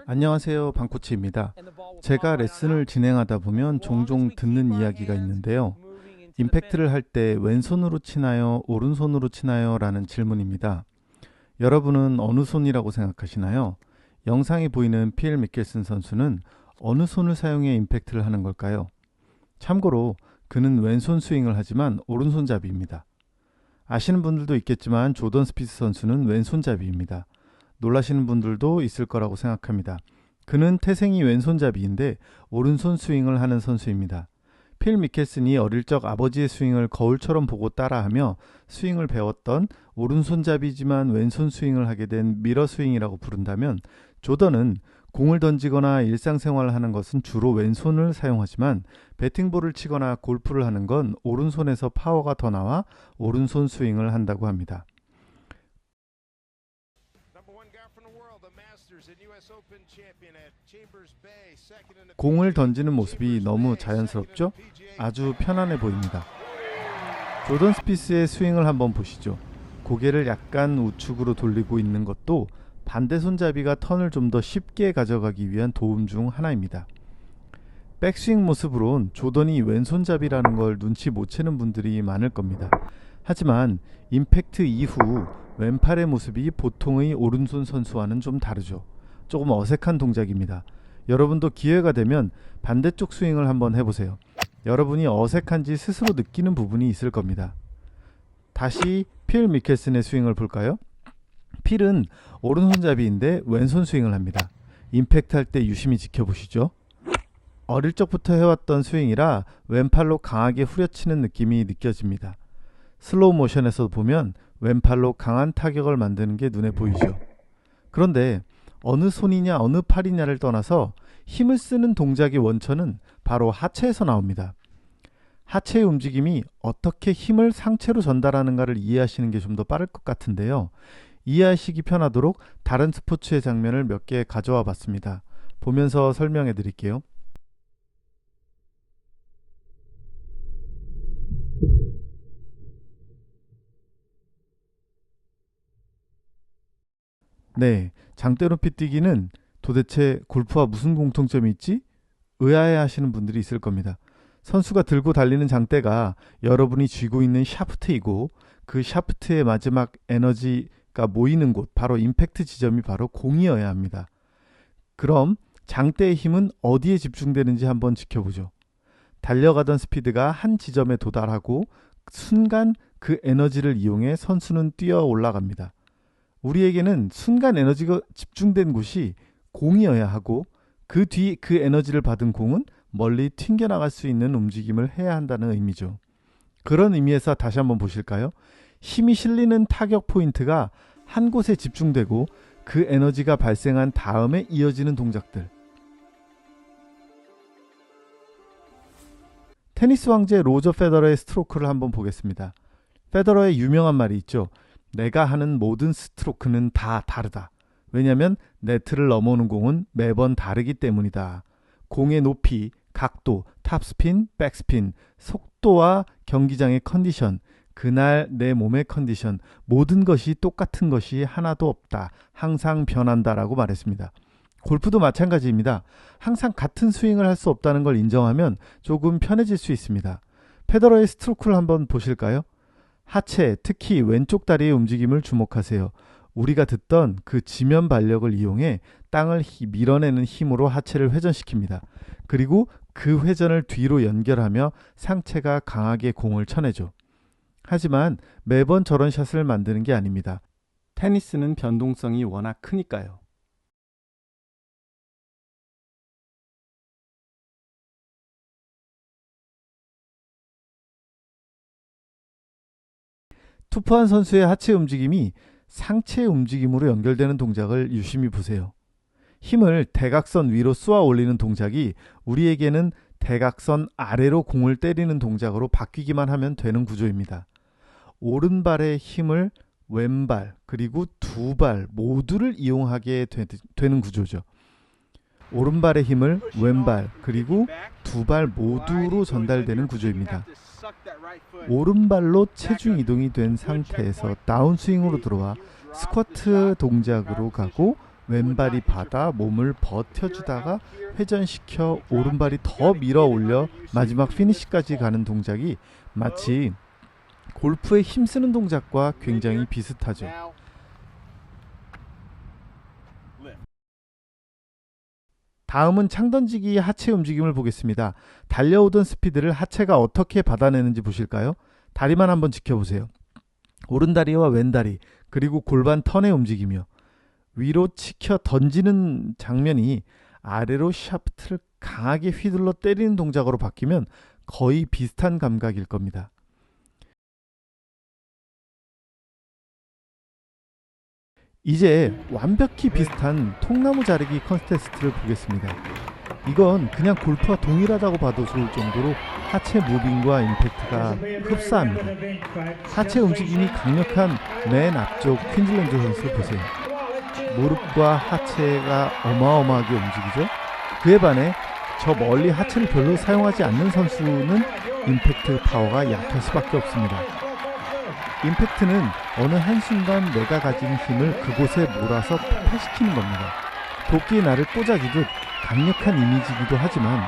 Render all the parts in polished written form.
안녕하세요, 방코치입니다. 제가 레슨을 진행하다 보면 종종 듣는 이야기가 있는데요. 임팩트를 할 때 왼손으로 치나요? 오른손으로 치나요? 라는 질문입니다. 여러분은 어느 손이라고 생각하시나요? 영상에 보이는 필 미켈슨 선수는 어느 손을 사용해 임팩트를 하는 걸까요? 참고로 그는 왼손 스윙을 하지만 오른손잡이입니다. 아시는 분들도 있겠지만 조던 스피스 선수는 왼손잡이입니다. 놀라시는 분들도 있을 거라고 생각합니다. 그는 태생이 왼손잡이인데 오른손 스윙을 하는 선수입니다. 필 미켈슨이 어릴 적 아버지의 스윙을 거울처럼 보고 따라하며 스윙을 배웠던 오른손잡이지만 왼손 스윙을 하게 된 미러 스윙이라고 부른다면, 조던은 공을 던지거나 일상생활을 하는 것은 주로 왼손을 사용하지만 배팅볼을 치거나 골프를 하는 건 오른손에서 파워가 더 나와 오른손 스윙을 한다고 합니다. 공을 던지는 모습이 너무 자연스럽죠? 아주 편안해 보입니다. 조던 스피스의 스윙을 한번 보시죠. 고개를 약간 우측으로 돌리고 있는 것도 반대 손잡이가 턴을 좀 더 쉽게 가져가기 위한 도움 중 하나입니다. 백스윙 모습으론 조던이 왼손잡이라는 걸 눈치 못 채는 분들이 많을 겁니다. 하지만 임팩트 이후 왼팔의 모습이 보통의 오른손 선수와는 좀 다르죠. 조금 어색한 동작입니다. 여러분도 기회가 되면 반대쪽 스윙을 한번 해보세요. 여러분이 어색한지 스스로 느끼는 부분이 있을 겁니다. 다시 필 미켈슨의 스윙을 볼까요? 필은 오른손잡이인데 왼손 스윙을 합니다. 임팩트 할 때 유심히 지켜보시죠. 어릴 적부터 해왔던 스윙이라 왼팔로 강하게 후려치는 느낌이 느껴집니다. 슬로우 모션에서 보면 왼팔로 강한 타격을 만드는 게 눈에 보이죠. 그런데 어느 손이냐 어느 팔이냐를 떠나서 힘을 쓰는 동작의 원천은 바로 하체에서 나옵니다. 하체의 움직임이 어떻게 힘을 상체로 전달하는가를 이해하시는 게 좀 더 빠를 것 같은데요. 이해하시기 편하도록 다른 스포츠의 장면을 몇 개 가져와 봤습니다. 보면서 설명해 드릴게요. 네, 장대 높이 뛰기는 도대체 골프와 무슨 공통점이 있지? 의아해 하시는 분들이 있을 겁니다. 선수가 들고 달리는 장대가 여러분이 쥐고 있는 샤프트이고, 그 샤프트의 마지막 에너지가 모이는 곳, 바로 임팩트 지점이 바로 공이어야 합니다. 그럼 장대의 힘은 어디에 집중되는지 한번 지켜보죠. 달려가던 스피드가 한 지점에 도달하고 순간 그 에너지를 이용해 선수는 뛰어 올라갑니다. 우리에게는 순간 에너지가 집중된 곳이 공이어야 하고, 그 뒤 그 에너지를 받은 공은 멀리 튕겨나갈 수 있는 움직임을 해야 한다는 의미죠. 그런 의미에서 다시 한번 보실까요? 힘이 실리는 타격 포인트가 한 곳에 집중되고 그 에너지가 발생한 다음에 이어지는 동작들. 테니스 왕제 로저 페더러의 스트로크를 한번 보겠습니다. 페더러의 유명한 말이 있죠. 내가 하는 모든 스트로크는 다 다르다. 왜냐하면 네트를 넘어오는 공은 매번 다르기 때문이다. 공의 높이, 각도, 탑스핀, 백스핀, 속도와 경기장의 컨디션, 그날 내 몸의 컨디션, 모든 것이 똑같은 것이 하나도 없다. 항상 변한다라고 말했습니다. 골프도 마찬가지입니다. 항상 같은 스윙을 할 수 없다는 걸 인정하면 조금 편해질 수 있습니다. 페더러의 스트로크를 한번 보실까요? 하체, 특히 왼쪽 다리의 움직임을 주목하세요. 우리가 듣던 그 지면 발력을 이용해 땅을 밀어내는 힘으로 하체를 회전시킵니다. 그리고 그 회전을 뒤로 연결하며 상체가 강하게 공을 쳐내죠. 하지만 매번 저런 샷을 만드는 게 아닙니다. 테니스는 변동성이 워낙 크니까요. 투포한 선수의 하체 움직임이 상체 움직임으로 연결되는 동작을 유심히 보세요. 힘을 대각선 위로 쏘아 올리는 동작이 우리에게는 대각선 아래로 공을 때리는 동작으로 바뀌기만 하면 되는 구조입니다. 오른발의 힘을 왼발 그리고 두 발 모두를 이용하게 되는 구조죠. 오른발의 힘을 왼발 그리고 두 발 모두로 전달되는 구조입니다. 오른발로 체중 이동이 된 상태에서 다운스윙으로 들어와 스쿼트 동작으로 가고 왼발이 받아 몸을 버텨주다가 회전시켜 오른발이 더 밀어 올려 마지막 피니시까지 가는 동작이 마치 골프에 힘쓰는 동작과 굉장히 비슷하죠. 다음은 창던지기 하체 움직임을 보겠습니다. 달려오던 스피드를 하체가 어떻게 받아내는지 보실까요? 다리만 한번 지켜보세요. 오른다리와 왼다리 그리고 골반 턴의 움직임이요. 위로 치켜 던지는 장면이 아래로 샤프트를 강하게 휘둘러 때리는 동작으로 바뀌면 거의 비슷한 감각일 겁니다. 이제 완벽히 비슷한 통나무 자르기 컨테스트를 보겠습니다. 이건 그냥 골프와 동일하다고 봐도 좋을 정도로 하체 무빙과 임팩트가 흡사합니다. 하체 움직임이 강력한 맨 앞쪽 퀸즐랜드 선수를 보세요. 무릎과 하체가 어마어마하게 움직이죠. 그에 반해 저 멀리 하체를 별로 사용하지 않는 선수는 임팩트 파워가 약할 수밖에 없습니다. 임팩트는 어느 한순간 내가 가진 힘을 그곳에 몰아서 폭발시키는 겁니다. 도끼에 나를 꽂아주듯 강력한 이미지이기도 하지만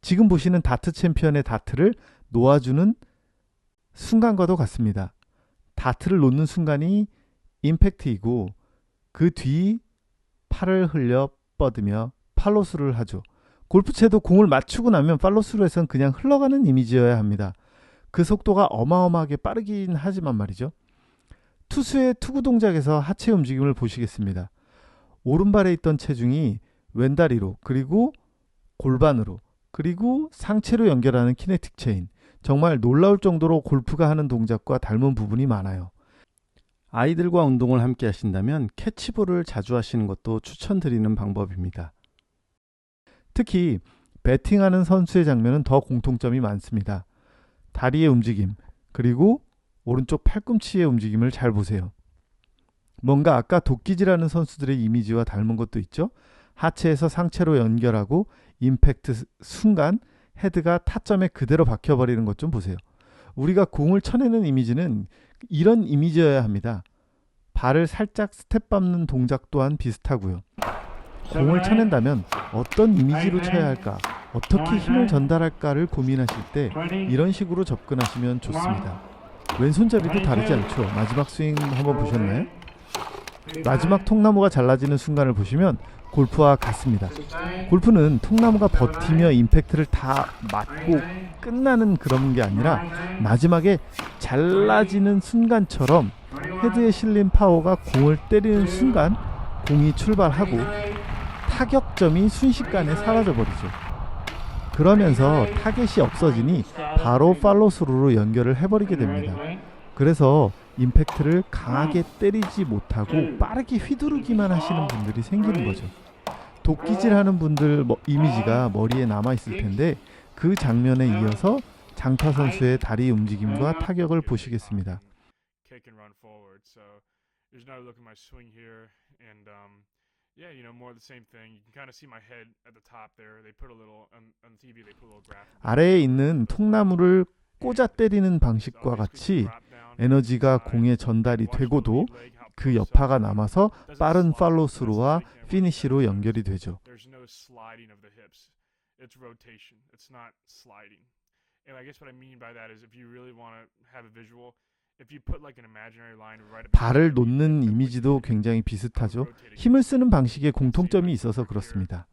지금 보시는 다트 챔피언의 다트를 놓아주는 순간과도 같습니다. 다트를 놓는 순간이 임팩트이고 그 뒤 팔을 흘려 뻗으며 팔로스루를 하죠. 골프채도 공을 맞추고 나면 팔로스루에선 그냥 흘러가는 이미지여야 합니다. 그 속도가 어마어마하게 빠르긴 하지만 말이죠. 투수의 투구 동작에서 하체 움직임을 보시겠습니다. 오른발에 있던 체중이 왼다리로 그리고 골반으로 그리고 상체로 연결하는 키네틱 체인. 정말 놀라울 정도로 골프가 하는 동작과 닮은 부분이 많아요. 아이들과 운동을 함께 하신다면 캐치볼을 자주 하시는 것도 추천드리는 방법입니다. 특히 배팅하는 선수의 장면은 더 공통점이 많습니다. 다리의 움직임 그리고 오른쪽 팔꿈치의 움직임을 잘 보세요. 뭔가 아까 도끼질하는 선수들의 이미지와 닮은 것도 있죠. 하체에서 상체로 연결하고 임팩트 순간 헤드가 타점에 그대로 박혀버리는 것 좀 보세요. 우리가 공을 쳐내는 이미지는 이런 이미지여야 합니다. 발을 살짝 스텝 밟는 동작 또한 비슷하고요. 공을 쳐낸다면 어떤 이미지로 쳐야 할까, 어떻게 힘을 전달할까를 고민하실 때 이런 식으로 접근하시면 좋습니다. 왼손잡이도 다르지 않죠. 마지막 스윙 한번 보셨나요? 마지막 통나무가 잘라지는 순간을 보시면 골프와 같습니다. 골프는 통나무가 버티며 임팩트를 다 맞고 끝나는 그런 게 아니라 마지막에 잘라지는 순간처럼 헤드에 실린 파워가 공을 때리는 순간 공이 출발하고 타격점이 순식간에 사라져버리죠. 그러면서 타겟이 없어지니 바로 팔로스루로 연결을 해버리게 됩니다. 그래서 임팩트를 강하게 때리지 못하고 빠르게 휘두르기만 하시는 분들이 생기는 거죠. 도끼질하는 분들 이미지가 머리에 남아있을 텐데 그 장면에 이어서 장타 선수의 다리 움직임과 타격을 보시겠습니다. Yeah, you know, more of the same thing. You can kind of see my head at the top there. They put a little on the TV. They put a little graphic. 아래에 있는 통나무를 꽂아 때리는 방식과 같이 에너지가 공에 전달이 되고도 그 여파가 남아서 빠른 팔로스루와 피니시로 연결이 되죠. There's no sliding of the hips. It's rotation. It's not sliding. And I guess what I mean by that is if you really want to have a visual. 발을 놓는 이미지도 굉장히 비슷하죠. 힘을 쓰는 방식에 공통점이 있어서 그렇습니다.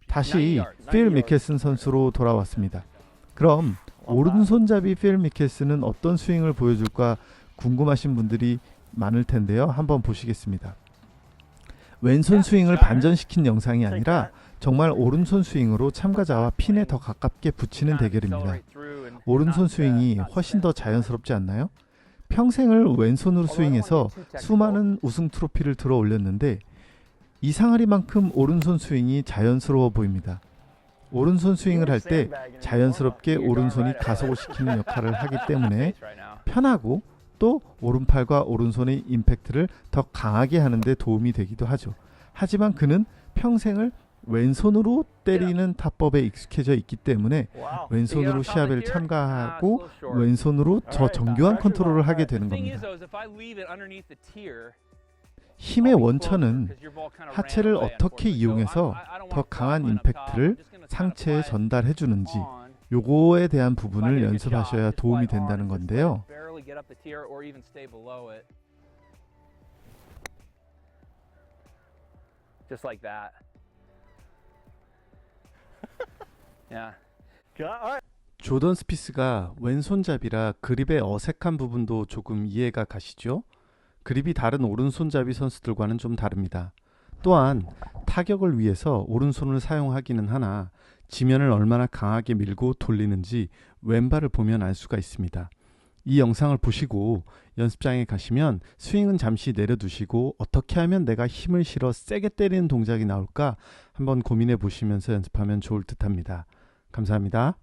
다시 필 미켈슨 선수로 돌아왔습니다. 그럼 오른손잡이 필 미켈슨은 어떤 스윙을 보여줄까 궁금하신 분들이 많을 텐데요. 한번 보시겠습니다. 왼손 스윙을 반전시킨 영상이 아니라 정말 오른손 스윙으로 참가자와 핀에 더 가깝게 붙이는 대결입니다. 오른손 스윙이 훨씬 더 자연스럽지 않나요? 평생을 왼손으로 스윙해서 수많은 우승 트로피를 들어 올렸는데 이상하리만큼 오른손 스윙이 자연스러워 보입니다. 오른손 스윙을 할 때 자연스럽게 오른손이 가속을 시키는 역할을 하기 때문에 편하고 또 오른팔과 오른손의 임팩트를 더 강하게 하는 데 도움이 되기도 하죠. 하지만 그는 평생을 왼손으로 때리는 타법에 익숙해져 있기 때문에 왼손으로 시합에 참가하고 왼손으로 저 정교한 컨트롤을 하게 되는 겁니다. 힘의 원천은 하체를 어떻게 이용해서 더 강한 임팩트를 상체에 전달해 주는지 요거에 대한 부분을 연습하셔야 도움이 된다는 건데요. Just like that. Yeah. 조던 스피스가 왼손잡이라 그립의 어색한 부분도 조금 이해가 가시죠? 그립이 다른 오른손잡이 선수들과는 좀 다릅니다. 또한 타격을 위해서 오른손을 사용하기는 하나 지면을 얼마나 강하게 밀고 돌리는지 왼발을 보면 알 수가 있습니다. 이 영상을 보시고 연습장에 가시면 스윙은 잠시 내려두시고 어떻게 하면 내가 힘을 실어 세게 때리는 동작이 나올까 한번 고민해 보시면서 연습하면 좋을 듯 합니다. 감사합니다.